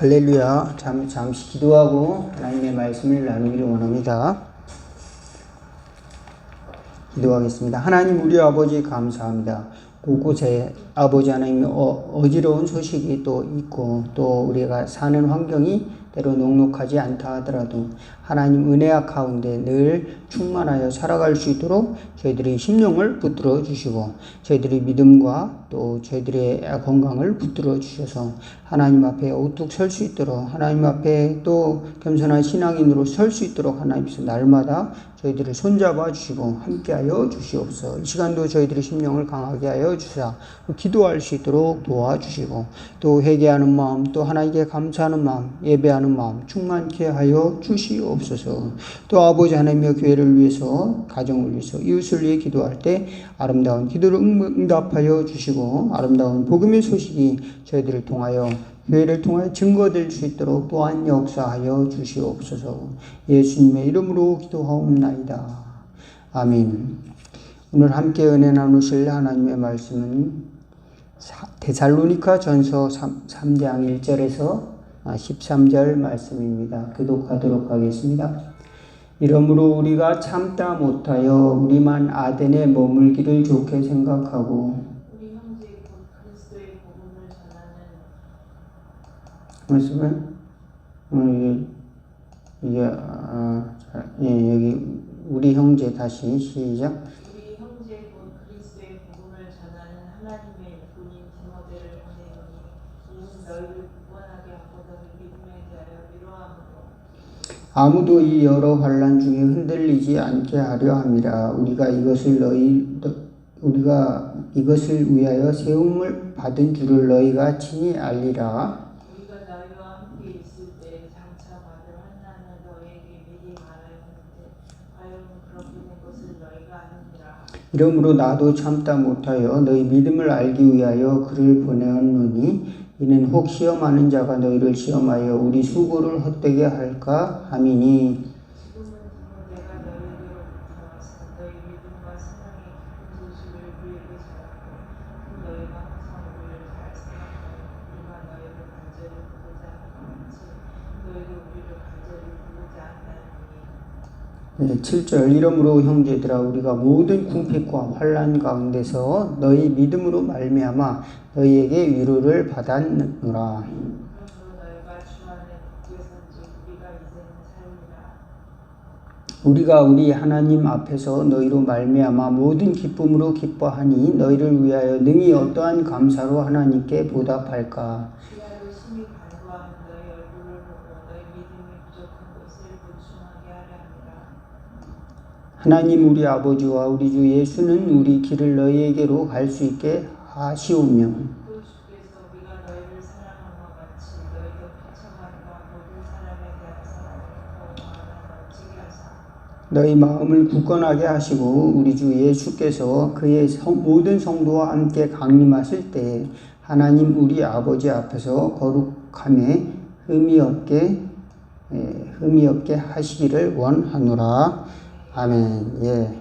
할렐루야. 잠시 기도하고 하나님의 말씀을 나누기를 원합니다. 기도하겠습니다. 하나님 우리 아버지 감사합니다. 곳곳에 아버지 하나님 어지러운 소식이 또 있고 또 우리가 사는 환경이 때로 녹록하지 않다 하더라도 하나님 은혜와 가운데 늘 충만하여 살아갈 수 있도록 저희들의 심령을 붙들어 주시고 저희들의 믿음과 또 저희들의 건강을 붙들어 주셔서 하나님 앞에 우뚝 설 수 있도록 하나님 앞에 또 겸손한 신앙인으로 설 수 있도록 하나님께서 날마다 저희들을 손잡아 주시고 함께하여 주시옵소서. 이 시간도 저희들의 심령을 강하게 하여 주사 기도할 수 있도록 도와주시고 또 회개하는 마음 또 하나님께 감사하는 마음 예배하는 마음 충만케 하여 주시옵소서. 또 아버지 하나님의 교회를 위해서 가정을 위해서 이웃을 위해 기도할 때 아름다운 기도를 응답하여 주시고 아름다운 복음의 소식이 저희들을 통하여 교회를 통하여 증거될 수 있도록 또한 역사하여 주시옵소서. 예수님의 이름으로 기도하옵나이다. 아멘. 오늘 함께 은혜 나누실 하나님의 말씀은 데살로니가 전서 3장 1절에서 13절 말씀입니다. 교독하도록 하겠습니다. 이러므로 우리가 참다 못하여 우리만 아덴에 머물기를 좋게 생각하고 우리 형제 곧 그리스도의 복음을 전하는 말씀은 여기 우리 형제 다시 시작. 우리 형제 곧 그리스도의 복음을 전하는 하나님의 본인 디모데를 보내오니 이는 너희를 굳건하게 하고 너희 믿음에 대하여 위로함으로 아무도 이 여러 환난 중에 흔들리지 않게 하려 함이라. 우리가 이것을 위하여 세움을 받은 줄을 너희가 친히 알리라. 우리가 너희와 함께 있을 때 장차 받을 환난을 너희에게 미리 말하였는데 과연 그렇게 된 것을 너희가 아느니라. 이러므로 나도 참다 못하여 너희 믿음을 알기 위하여 그를 보내었노니 이는 혹 시험하는 자가 너희를 시험하여 우리 수고를 헛되게 할까 함이니 지금은 디모데가 너희에게로부터 와서 너희 믿음과 사랑의 기쁜 소식을 우리에게 전하고 또 너희가 항상 우리를 잘 생각하여 우리가 너희를 간절히 부르자 하는 것 같이 너희도 우리를 간절히 부르자 한다니. 7절 이러므로 형제들아 우리가 모든 궁핍과 환난 가운데서 너희 믿음으로 말미암아 너희에게 위로를 받았노라. 그러므로 너희가 주 안에 굳게 선지 우리가 이제는 살리라. 우리가 우리 하나님 앞에서 너희로 말미암아 모든 기쁨으로 기뻐하니 너희를 위하여 능히 어떠한 감사로 하나님께 보답할까. 주야로 심히 간구하는 너희 얼굴을 보고 너희 믿음이 부족한 것을 보충하게 하려 함이라. 하나님 우리 아버지와 우리 주 예수는 우리 길을 너희에게로 갈 수 있게 하시오며 또 주께서 우리가 너희를 사랑함과 같이 너희도 피처감과 모든 사람에 대한 사랑을 더욱 많아 넘치게 하사 너희 마음을 굳건하게 하시고 우리 주 예수께서 그의 모든 성도와 함께 강림하실 때 하나님 우리 아버지 앞에서 거룩함에 흠이 없게 하시기를 원하노라. 아멘. 예.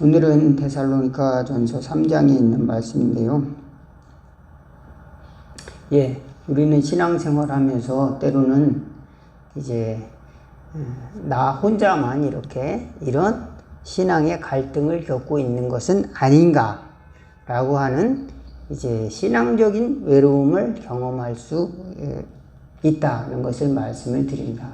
오늘은 데살로니가 전서 3장에 있는 말씀인데요. 예. 우리는 신앙생활 하면서 때로는 이제 나 혼자만 이런 신앙의 갈등을 겪고 있는 것은 아닌가라고 하는 이제 신앙적인 외로움을 경험할 수 있다는 것을 말씀을 드립니다.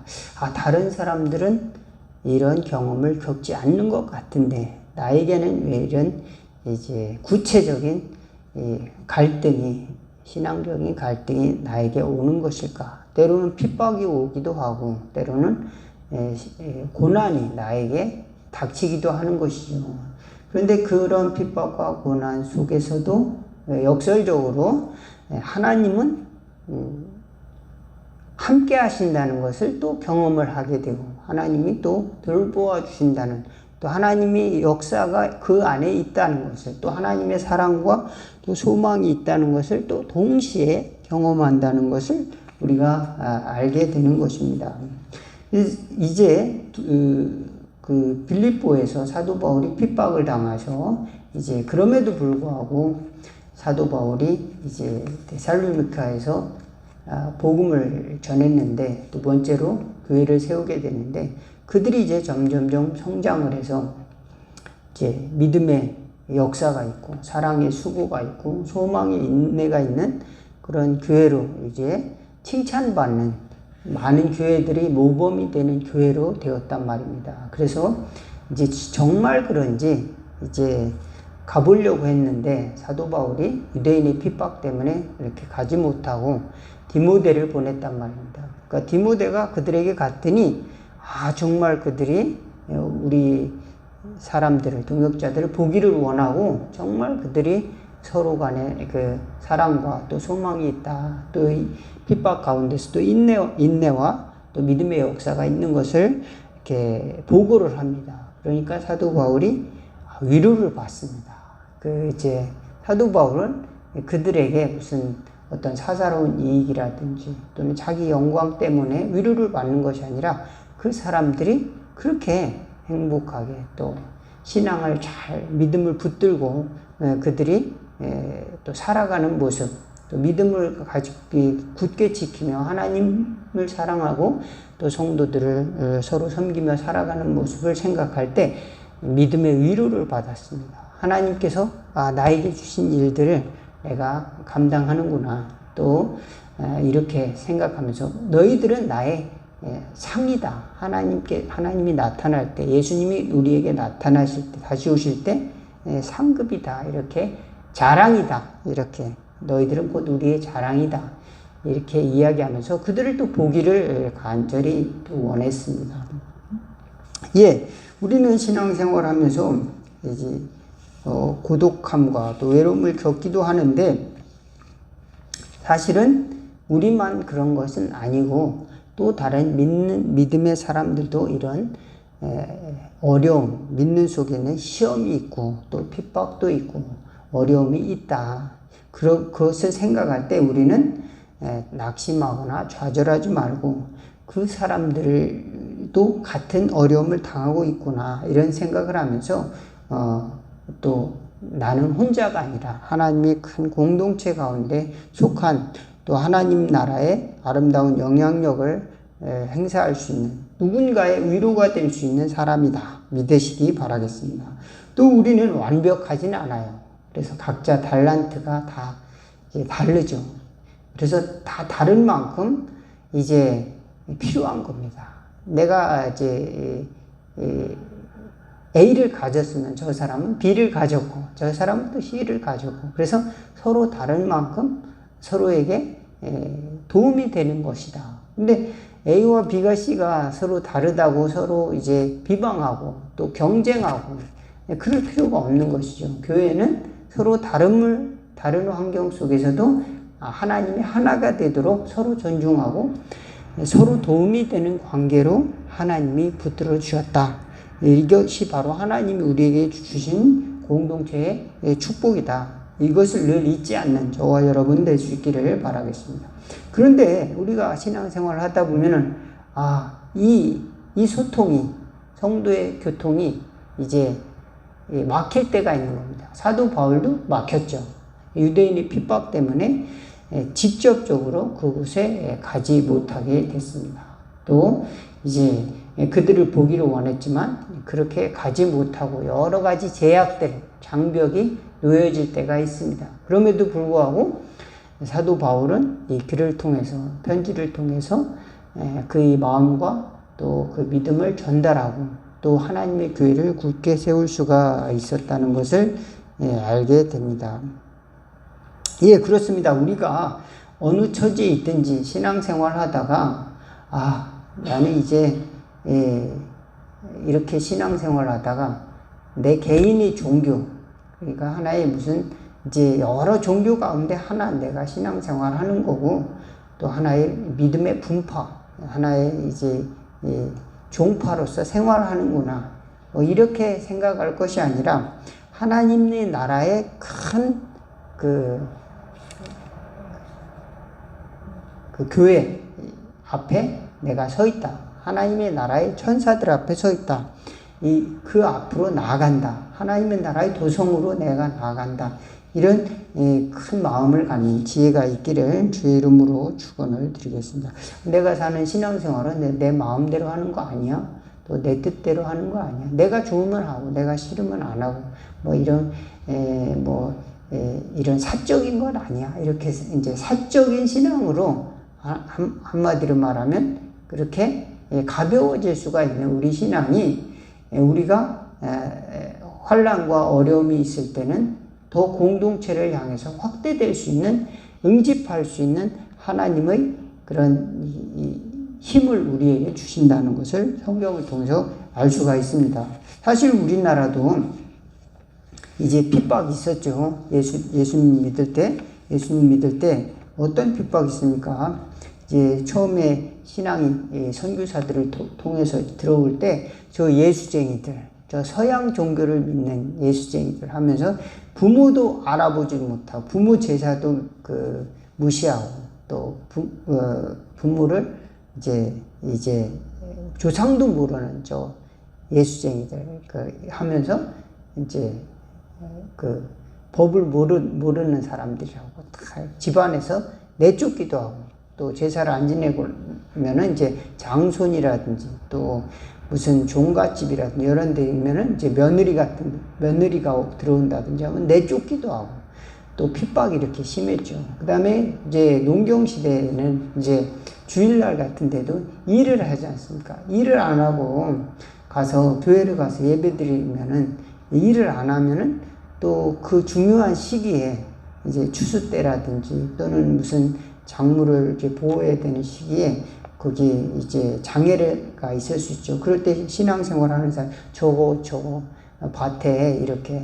다른 사람들은 이런 경험을 겪지 않는 것 같은데 나에게는 왜 이런 이제 구체적인 갈등이 신앙적인 갈등이 나에게 오는 것일까? 때로는 핍박이 오기도 하고 때로는 고난이 나에게 닥치기도 하는 것이죠. 그런데 그런 핍박과 고난 속에서도 역설적으로 하나님은 함께 하신다는 것을 또 경험을 하게 되고 하나님이 또 돌보아 주신다는 또 하나님의 역사가 그 안에 있다는 것을 또 하나님의 사랑과 또 소망이 있다는 것을 또 동시에 경험한다는 것을 우리가 알게 되는 것입니다. 이제 그 빌립보에서 사도 바울이 핍박을 당하셔 이제 그럼에도 불구하고 사도 바울이 이제 데살로니가에서 복음을 전했는데, 두 번째로 교회를 세우게 되는데, 그들이 이제 점점점 성장을 해서 이제 믿음의 역사가 있고 사랑의 수고가 있고 소망의 인내가 있는 그런 교회로 이제 칭찬받는 많은 교회들이 모범이 되는 교회로 되었단 말입니다. 그래서 이제 정말 그런지 이제 가보려고 했는데 사도 바울이 유대인의 핍박 때문에 이렇게 가지 못하고 디모데를 보냈단 말입니다. 그러니까 디모데가 그들에게 갔더니 정말 그들이 우리 사람들을, 동역자들을 보기를 원하고 정말 그들이 서로 간에 그 사랑과 또 소망이 있다. 또 핍박 가운데서도 인내와 또 믿음의 역사가 있는 것을 이렇게 보고를 합니다. 그러니까 사도 바울이 위로를 받습니다. 이제 사도 바울은 그들에게 무슨 어떤 사사로운 이익이라든지 또는 자기 영광 때문에 위로를 받는 것이 아니라 그 사람들이 그렇게 행복하게 또 신앙을 잘 믿음을 붙들고 그들이 또 살아가는 모습, 또 믿음을 굳게 지키며 하나님을 사랑하고 또 성도들을 서로 섬기며 살아가는 모습을 생각할 때 믿음의 위로를 받았습니다. 하나님께서 나에게 주신 일들을 내가 감당하는구나. 또 이렇게 생각하면서 너희들은 나의 상이다. 하나님이 나타날 때, 예수님이 우리에게 나타나실 때, 다시 오실 때 상급이다. 이렇게 자랑이다. 이렇게 너희들은 곧 우리의 자랑이다. 이렇게 이야기하면서 그들을 또 보기를 간절히 또 원했습니다. 우리는 신앙생활 하면서 이제 고독함과 또 외로움을 겪기도 하는데 사실은 우리만 그런 것은 아니고 또 다른 믿음의 사람들도 이런 어려움, 믿는 속에는 시험이 있고 또 핍박도 있고 어려움이 있다. 그것을 생각할 때 우리는 낙심하거나 좌절하지 말고 그 사람들도 같은 어려움을 당하고 있구나 이런 생각을 하면서 또 나는 혼자가 아니라 하나님의 큰 공동체 가운데 속한 또 하나님 나라의 아름다운 영향력을 행사할 수 있는 누군가의 위로가 될 수 있는 사람이다 믿으시기 바라겠습니다. 또 우리는 완벽하지는 않아요. 그래서 각자 달란트가 다 다르죠. 그래서 다 다른 만큼 이제 필요한 겁니다. 내가 이제 A를 가졌으면 저 사람은 B를 가졌고 저 사람은 또 C를 가졌고 그래서 서로 다른 만큼 서로에게 도움이 되는 것이다. 근데 A와 B가 C가 서로 다르다고 서로 이제 비방하고 또 경쟁하고 그럴 필요가 없는 것이죠. 교회는 서로 다른 환경 속에서도 하나님이 하나가 되도록 서로 존중하고 서로 도움이 되는 관계로 하나님이 붙들어 주셨다. 이것이 바로 하나님이 우리에게 주신 공동체의 축복이다. 이것을 늘 잊지 않는 저와 여러분 될 수 있기를 바라겠습니다. 그런데 우리가 신앙생활을 하다 보면은 이 소통이 성도의 교통이 이제 막힐 때가 있는 겁니다. 사도 바울도 막혔죠. 유대인의 핍박 때문에 직접적으로 그곳에 가지 못하게 됐습니다. 또 이제 그들을 보기를 원했지만 그렇게 가지 못하고 여러 가지 제약들, 장벽이 놓여질 때가 있습니다. 그럼에도 불구하고 사도 바울은 이 글을 통해서 편지를 통해서 그의 마음과 또 그 믿음을 전달하고 또 하나님의 교회를 굳게 세울 수가 있었다는 것을 알게 됩니다. 그렇습니다. 우리가 어느 처지에 있든지 신앙생활 하다가 나는 이제 이렇게 신앙생활 하다가 내 개인의 종교, 그러니까 하나의 무슨 이제 여러 종교 가운데 하나 내가 신앙생활 하는 거고 또 하나의 믿음의 분파, 하나의 이제 종파로서 생활하는구나. 이렇게 생각할 것이 아니라 하나님의 나라의 큰 그 교회 앞에 내가 서 있다. 하나님의 나라의 천사들 앞에 서 있다. 그 앞으로 나아간다. 하나님의 나라의 도성으로 내가 나아간다. 이런 큰 마음을 갖는 지혜가 있기를 주의 이름으로 축원을 드리겠습니다. 내가 사는 신앙생활은 내 마음대로 하는 거 아니야. 또 내 뜻대로 하는 거 아니야. 내가 좋으면 하고 내가 싫으면 안 하고 뭐 이런 이런 사적인 건 아니야. 이렇게 이제 사적인 신앙으로 한마디로 말하면 그렇게 가벼워질 수가 있는 우리 신앙이 우리가 환난과 어려움이 있을 때는 더 공동체를 향해서 확대될 수 있는 응집할 수 있는 하나님의 그런 힘을 우리에게 주신다는 것을 성경을 통해서 알 수가 있습니다. 사실 우리나라도 이제 핍박이 있었죠. 예수님 믿을 때 어떤 핍박이 있습니까? 이제 처음에 신앙이 선교사들을 통해서 들어올 때 저 예수쟁이들, 저 서양 종교를 믿는 예수쟁이들 하면서 부모도 알아보지 못하고 부모 제사도 무시하고 또 부모를 이제 조상도 모르는 저 예수쟁이들 하면서 이제 법을 모르는 사람들이라고 다 집안에서 내쫓기도 하고 또 제사를 안 지내고면은 이제 장손이라든지 또 무슨 종갓집이라든지 이런 데면은 이제 며느리가 들어온다든지 하면 내쫓기도 하고 또 핍박이 이렇게 심했죠. 그 다음에 이제 농경 시대에는 이제 주일날 같은 데도 일을 하지 않습니까? 일을 안 하고 가서 교회를 가서 예배 드리면은 일을 안 하면은 또 그 중요한 시기에 이제 추수 때라든지 또는 무슨 작물을 이렇게 보호해야 되는 시기에 거기 이제 장애가 있을 수 있죠. 그럴 때 신앙생활 하는 사람 저거 밭에 이렇게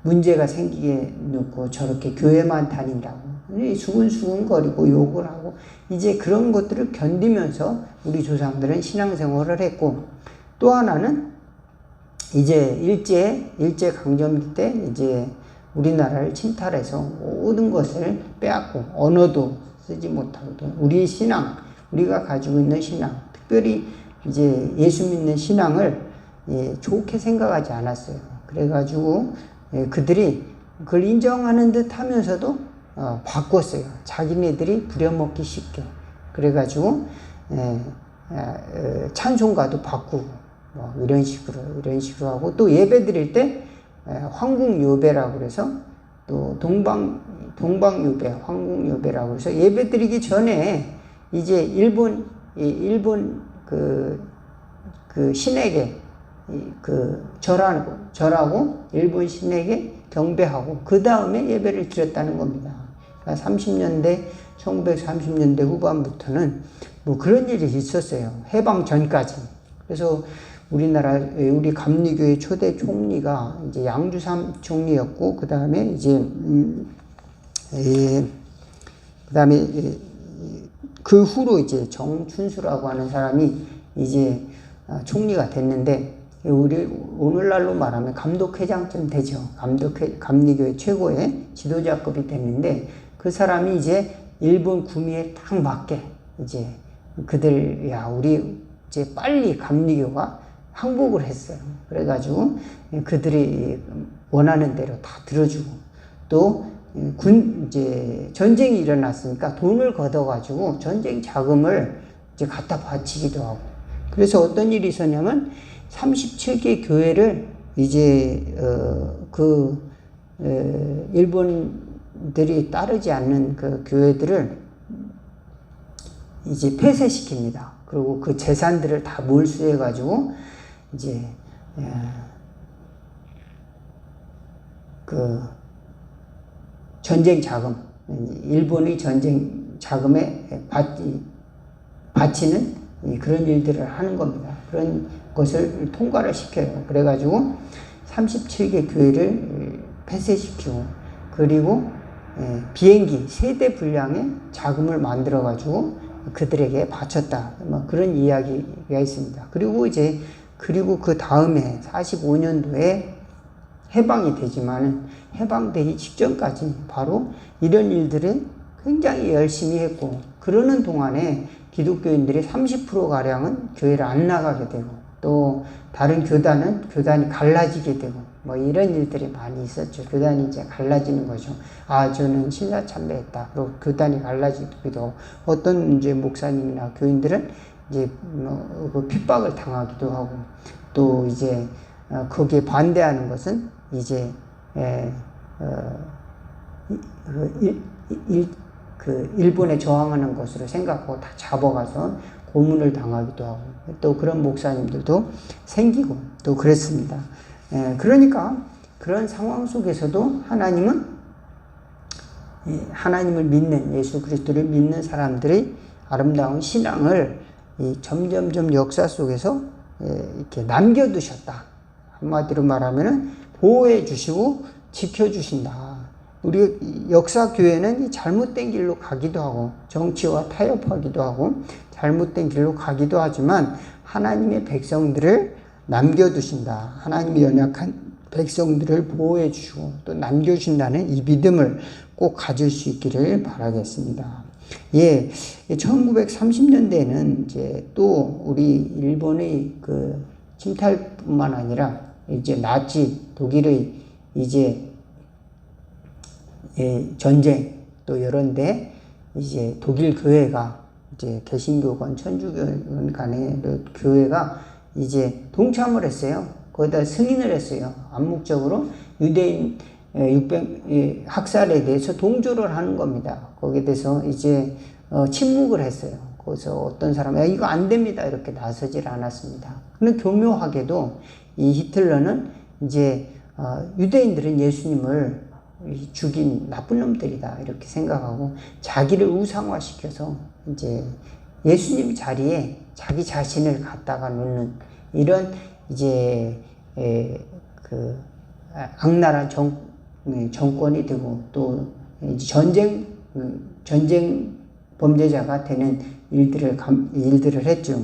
문제가 생기게 놓고 저렇게 교회만 다닌다고 수근수근거리고 욕을 하고 이제 그런 것들을 견디면서 우리 조상들은 신앙생활을 했고 또 하나는 이제 일제 강점기 때 이제 우리나라를 침탈해서 모든 것을 빼앗고 언어도 쓰지 못하고 우리 신앙 우리가 가지고 있는 신앙 특별히 이제 예수 믿는 신앙을 좋게 생각하지 않았어요. 그래가지고 그들이 그걸 인정하는 듯 하면서도 바꿨어요. 자기네들이 부려먹기 쉽게. 그래가지고 찬송가도 바꾸고 이런 식으로 하고 또 예배 드릴 때 황궁요배라고 그래서 또 동방요배, 황궁요배라고 해서 예배 드리기 전에 이제 일본 그 신에게 절하고 일본 신에게 경배하고 그 다음에 예배를 드렸다는 겁니다. 그러니까 1930년대 후반부터는 뭐 그런 일이 있었어요. 해방 전까지. 그래서 우리 감리교회 초대 총리가 이제 양주삼 총리였고 그 다음에 이제 그 후로 이제 정춘수라고 하는 사람이 이제 총리가 됐는데 우리 오늘날로 말하면 감독회장쯤 되죠. 감리교회 최고의 지도자급이 됐는데 그 사람이 이제 일본 구미에 딱 맞게 이제 우리 이제 빨리 감리교가 항복을 했어요. 그래가지고 그들이 원하는 대로 다 들어주고 또 이제 전쟁이 일어났으니까 돈을 걷어가지고 전쟁 자금을 이제 갖다 바치기도 하고 그래서 어떤 일이 있었냐면 37개 교회를 이제 일본들이 따르지 않는 그 교회들을 이제 폐쇄시킵니다. 그리고 그 재산들을 다 몰수해가지고 이제 그 전쟁 자금, 일본의 전쟁 자금에 바치는 그런 일들을 하는 겁니다. 그런 것을 통과를 시켜요. 그래가지고 37개 교회를 폐쇄시키고 그리고 비행기 세대 분량의 자금을 만들어가지고 그들에게 바쳤다. 뭐 그런 이야기가 있습니다. 그리고 그 다음에 45년도에 해방이 되지만은 해방되기 직전까지 바로 이런 일들을 굉장히 열심히 했고 그러는 동안에 기독교인들이 30%가량은 교회를 안 나가게 되고 또 다른 교단이 갈라지게 되고 뭐 이런 일들이 많이 있었죠. 교단이 이제 갈라지는 거죠. 아, 저는 신사 참배했다. 그리고 교단이 갈라지기도 하고, 어떤 이제 목사님이나 교인들은 이제 그 핍박을 당하기도 하고, 또 이제 거기에 반대하는 것은 이제 일본에 저항하는 것으로 생각하고 다 잡아가서 고문을 당하기도 하고, 또 그런 목사님들도 생기고 또 그랬습니다. 그러니까 그런 상황 속에서도 하나님을 믿는, 예수 그리스도를 믿는 사람들의 아름다운 신앙을 점점점 역사 속에서 이렇게 남겨두셨다. 한마디로 말하면은 보호해 주시고 지켜주신다. 우리 역사 교회는 잘못된 길로 가기도 하고, 정치와 타협하기도 하고, 잘못된 길로 가기도 하지만 하나님의 백성들을 남겨두신다. 하나님의 연약한 백성들을 보호해 주시고 또 남겨주신다는 이 믿음을 꼭 가질 수 있기를 바라겠습니다. 예, 1930년대에는 이제 또 우리 일본의 그 침탈뿐만 아니라 이제 나치 독일의 이제 전쟁 또 이런데 이제 독일 교회가 이제 개신교건 천주교건 간의 교회가 이제 동참을 했어요. 거기다 승인을 했어요. 암묵적으로 유대인 600 학살에 대해서 동조를 하는 겁니다. 거기에 대해서 이제 침묵을 했어요. 거기서 어떤 사람이 이거 안 됩니다 이렇게 나서질 않았습니다. 근데 교묘하게도 이 히틀러는 이제 유대인들은 예수님을 죽인 나쁜 놈들이다 이렇게 생각하고 자기를 우상화시켜서 이제 예수님 자리에 자기 자신을 갖다가 놓는 이런 이제 그 악랄한 정권이 되고 또 전쟁 범죄자가 되는 일들을 했죠.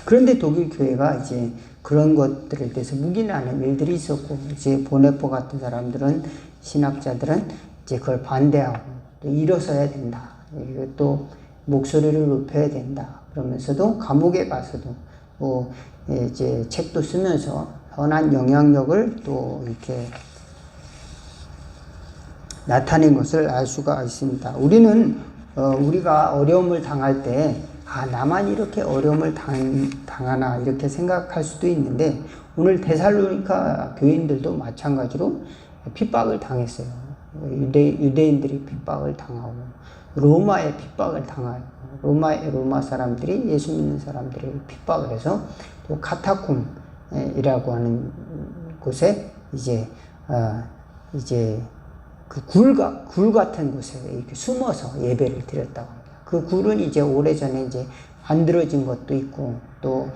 그런데 독일 교회가 이제 그런 것들에 대해서 묵인하는 일들이 있었고, 이제 보네포 같은 사람들은, 신학자들은 이제 그걸 반대하고 또 일어서야 된다. 또 목소리를 높여야 된다. 그러면서도 감옥에 가서도 뭐 이제 책도 쓰면서 선한 영향력을 또 이렇게 나타낸 것을 알 수가 있습니다. 우리가 어려움을 당할 때 나만 이렇게 어려움을 당하나 이렇게 생각할 수도 있는데, 오늘 데살로니가 교인들도 마찬가지로 핍박을 당했어요. 유대인들이 핍박을 당하고 로마의 핍박을 당하고 로마 사람들이 예수 믿는 사람들을 핍박을 해서 또 카타콤이라고 하는 곳에 이제 그 굴 같은 곳에 이렇게 숨어서 예배를 드렸다고 합니다. 그 굴은 이제 오래전에 이제 만들어진 것도 있고 또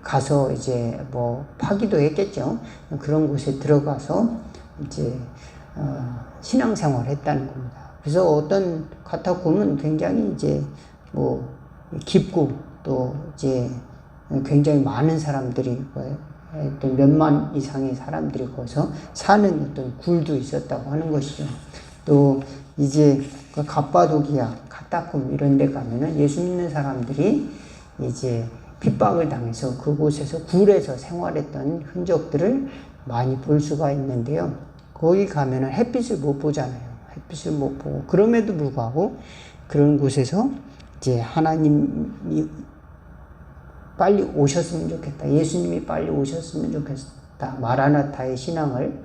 가서 이제 뭐 파기도 했겠죠. 그런 곳에 들어가서 이제 신앙생활을 했다는 겁니다. 그래서 어떤 카타콤은 굉장히 이제 뭐 깊고 또 이제 굉장히 많은 사람들이 또 몇만 이상의 사람들이 거기서 사는 어떤 굴도 있었다고 하는 것이죠. 또 이제 그 갑바도기아, 카타콤 이런 데 가면은 예수 믿는 사람들이 이제 핍박을 당해서 그곳에서 굴에서 생활했던 흔적들을 많이 볼 수가 있는데요. 거기 가면은 햇빛을 못 보잖아요. 햇빛을 못 보고, 그럼에도 불구하고 그런 곳에서 이제 하나님이 빨리 오셨으면 좋겠다. 예수님이 빨리 오셨으면 좋겠다. 마라나타의 신앙을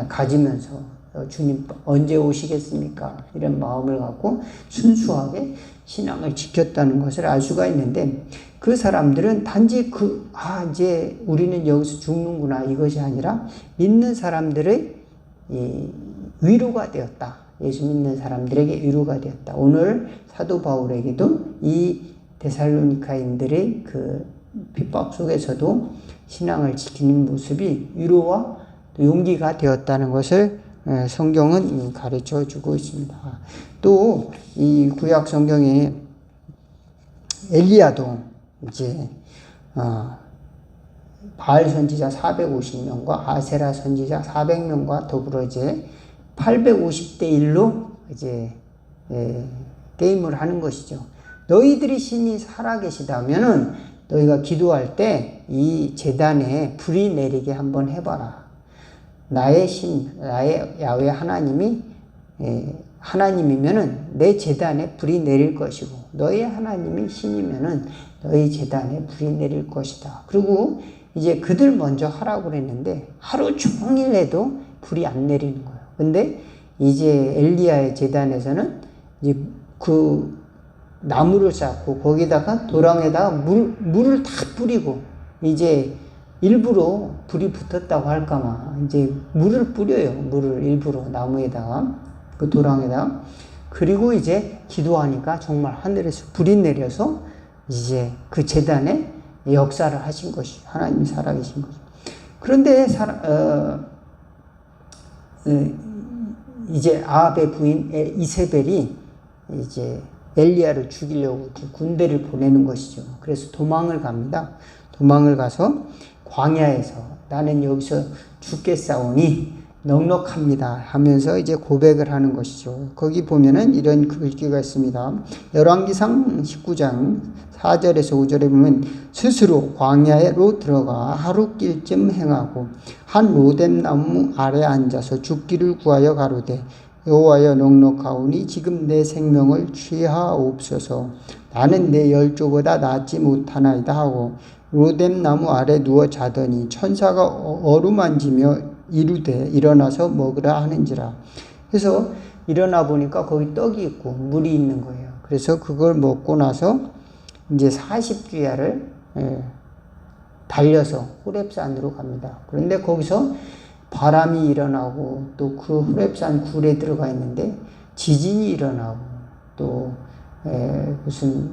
가지면서 주님 언제 오시겠습니까? 이런 마음을 갖고 순수하게 신앙을 지켰다는 것을 알 수가 있는데, 그 사람들은 단지 이제 우리는 여기서 죽는구나 이것이 아니라 믿는 사람들의 위로가 되었다. 예수 믿는 사람들에게 위로가 되었다. 오늘 사도 바울에게도 이 데살로니가인들의 그 핍박 속에서도 신앙을 지키는 모습이 위로와 용기가 되었다는 것을 성경은 가르쳐 주고 있습니다. 또 이 구약 성경에 엘리야도 이제 바알 선지자 450명과 아세라 선지자 400명과 더불어 이제 850대 1로 이제 게임을 하는 것이죠. 너희들이 신이 살아계시다면은 너희가 기도할 때 이 제단에 불이 내리게 한번 해봐라. 나의 야훼 하나님이 하나님이면은 내 제단에 불이 내릴 것이고 너희 하나님이 신이면은 너희 제단에 불이 내릴 것이다. 그리고 이제 그들 먼저 하라고 그랬는데 하루 종일 해도 불이 안 내리는 거예요. 근데 이제 엘리야의 제단에서는 이제 그 나무를 쌓고 거기다가 도랑에다가 물을 다 뿌리고 이제 일부러 불이 붙었다고 할까봐 이제 물을 뿌려요. 물을 일부러 나무에다가 그 도랑에다가. 그리고 이제 기도하니까 정말 하늘에서 불이 내려서 이제 그 제단에 역사를 하신 것이 하나님이 살아계신 거죠. 그런데 이제 아합의 부인 이세벨이 이제 엘리야를 죽이려고 군대를 보내는 것이죠. 그래서 도망을 갑니다. 도망을 가서 광야에서 나는 여기서 죽겠사오니 넉넉합니다 하면서 이제 고백을 하는 것이죠. 거기 보면은 이런 글귀가 있습니다. 열왕기상 19장 4절에서 5절에 보면 스스로 광야로 들어가 하루길쯤 행하고 한 로뎀나무 아래 앉아서 죽기를 구하여 가로되 여호와여 넉넉하오니 지금 내 생명을 취하옵소서. 나는 내 열조보다 낫지 못하나이다 하고 로뎀나무 아래 누워 자더니 천사가 어루만지며 이르되 일어나서 먹으라 하는지라. 그래서 일어나 보니까 거기 떡이 있고 물이 있는 거예요. 그래서 그걸 먹고 나서 이제 40주야를 달려서 호렙산으로 갑니다. 그런데 거기서 바람이 일어나고 또 그 호렙산 굴에 들어가 있는데 지진이 일어나고 또 무슨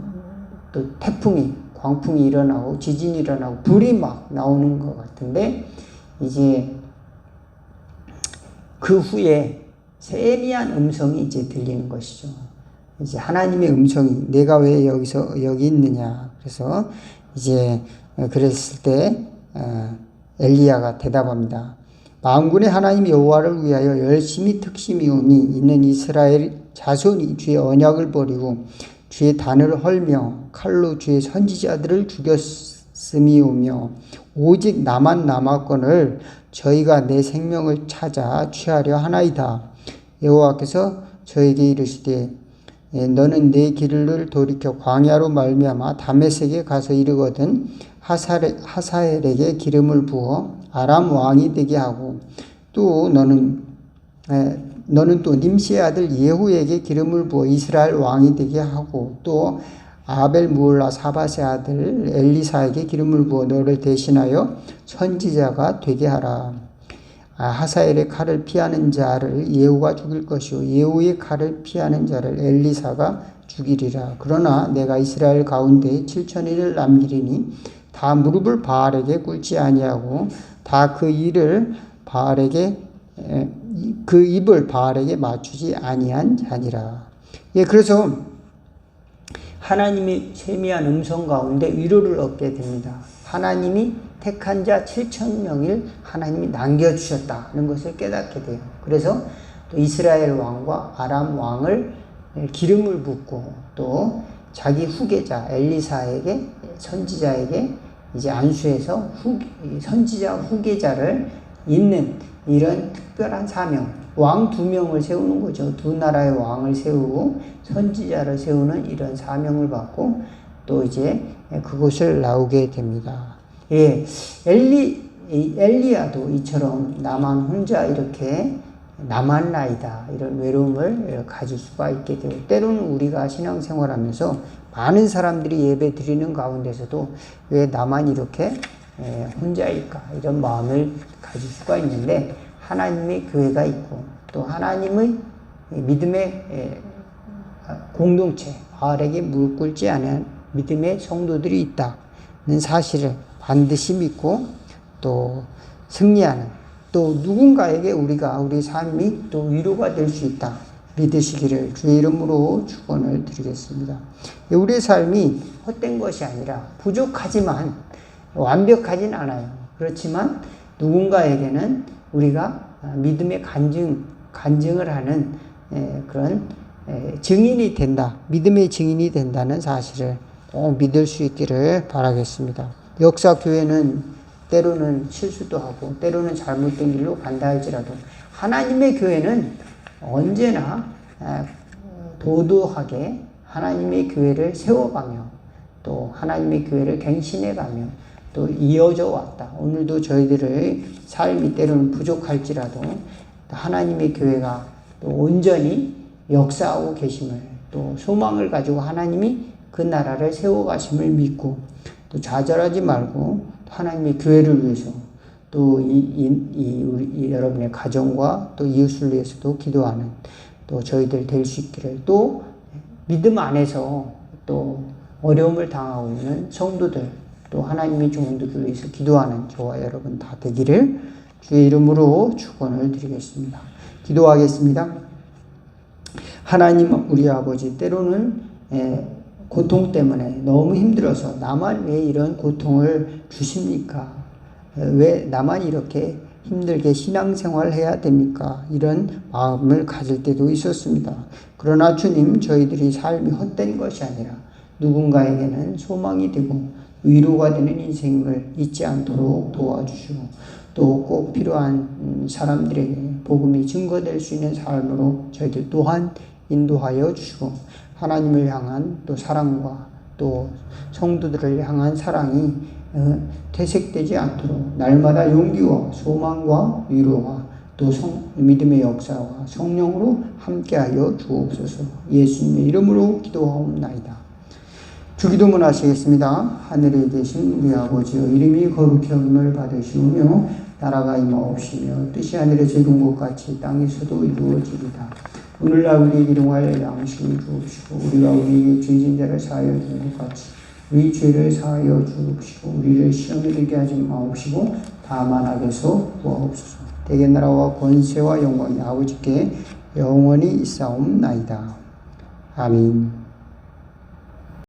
또 태풍이 광풍이 일어나고 지진이 일어나고 불이 막 나오는 것 같은데 이제 그 후에 세미한 음성이 이제 들리는 것이죠. 이제 하나님의 음성이 내가 왜 여기 있느냐. 그래서 이제 그랬을 때 엘리야가 대답합니다. 만군의 하나님 여호와를 위하여 열심히 특심이오니 이는 이스라엘 자손이 주의 언약을 버리고 주의 단을 헐며 칼로 주의 선지자들을 죽였음이오며 오직 나만 남았거늘 저희가 내 생명을 찾아 취하려 하나이다. 여호와께서 저에게 이르시되 너는 내 길을 돌이켜 광야로 말미암아 다메섹에 가서 이르거든 하사엘에게 기름을 부어 아람 왕이 되게 하고 또 너는 또 님시의 아들 예후에게 기름을 부어 이스라엘 왕이 되게 하고 또 아벨 무올라 사밧의 아들 엘리사에게 기름을 부어 너를 대신하여 선지자가 되게 하라. 하사엘의 칼을 피하는 자를 예후가 죽일 것이요 예후의 칼을 피하는 자를 엘리사가 죽이리라. 그러나 내가 이스라엘 가운데 7,000일을 남기리니 다 무릎을 바알에게 꿇지 아니하고 다 그 입을 바알에게 맞추지 아니한 자니라. 예, 그래서 하나님의 세미한 음성 가운데 위로를 얻게 됩니다. 하나님이 택한 자 7,000명을 하나님이 남겨주셨다는 것을 깨닫게 돼요. 그래서 또 이스라엘 왕과 아람 왕을 기름을 붓고 또 자기 후계자 엘리사에게 선지자에게 이제 안수해서 선지자 후계자를 잇는 이런 특별한 사명, 왕 2명을 세우는 거죠. 두 나라의 왕을 세우고 선지자를 세우는 이런 사명을 받고 또 이제 그곳을 나오게 됩니다. 예, 엘리야도 이처럼 나만 혼자 이렇게 남았나이다 이런 외로움을 가질 수가 있게 되고 때로는 우리가 신앙생활하면서 많은 사람들이 예배 드리는 가운데서도 왜 나만 이렇게 혼자일까 이런 마음을 가질 수가 있는데 하나님의 교회가 있고 또 하나님의 믿음의 공동체 바알에게 무릎 꿇지 않은 믿음의 성도들이 있다는 사실을 반드시 믿고 또 승리하는 또 누군가에게 우리 삶이 또 위로가 될 수 있다 믿으시기를 주의 이름으로 축원을 드리겠습니다. 우리의 삶이 헛된 것이 아니라 부족하지만 완벽하진 않아요. 그렇지만 누군가에게는 우리가 믿음의 간증을 하는 그런 증인이 된다. 믿음의 증인이 된다는 사실을 꼭 믿을 수 있기를 바라겠습니다. 역사 교회는 때로는 실수도 하고 때로는 잘못된 길로 간다 할지라도 하나님의 교회는 언제나 도도하게 하나님의 교회를 세워가며 또 하나님의 교회를 갱신해가며 또 이어져 왔다. 오늘도 저희들의 삶이 때로는 부족할지라도 하나님의 교회가 또 온전히 역사하고 계심을 또 소망을 가지고 하나님이 그 나라를 세워가심을 믿고 또 좌절하지 말고 하나님의 교회를 위해서 또 우리 여러분의 가정과 또 이웃을 위해서도 기도하는 또 저희들 될 수 있기를 또 믿음 안에서 또 어려움을 당하고 있는 성도들 또 하나님의 종들을 위해서 기도하는 저와 여러분 다 되기를 주의 이름으로 축원을 드리겠습니다. 기도하겠습니다. 하나님 우리 아버지 때로는 고통 때문에 너무 힘들어서 나만 왜 이런 고통을 주십니까? 왜 나만 이렇게 힘들게 신앙생활을 해야 됩니까? 이런 마음을 가질 때도 있었습니다. 그러나 주님 저희들이 삶이 헛된 것이 아니라 누군가에게는 소망이 되고 위로가 되는 인생을 잊지 않도록 도와주시고 또 꼭 필요한 사람들에게 복음이 증거될 수 있는 삶으로 저희들 또한 인도하여 주시고 하나님을 향한 또 사랑과 또 성도들을 향한 사랑이 퇴색되지 않도록 날마다 용기와 소망과 위로와 또 믿음의 역사와 성령으로 함께하여 주옵소서. 예수님의 이름으로 기도하옵나이다. 주기도문 하시겠습니다. 하늘에 계신 우리 아버지여 이름이 거룩히 여김을 받으시오며 나라가 임하옵시며 뜻이 하늘에서 이룬 것 같이 땅에서도 이루어지리다. 오늘날 우리에게 일용할 양식을 주옵시고 우리가 우리에게 죄진 자를 사하여 준 것 같이 우리 죄를 사하여 주옵시고 우리를 시험에 들게 하지 마옵시고 다만 악에서 구하옵소서. 대개 나라와 권세와 영광이 아버지께 영원히 있사옵나이다. 아멘.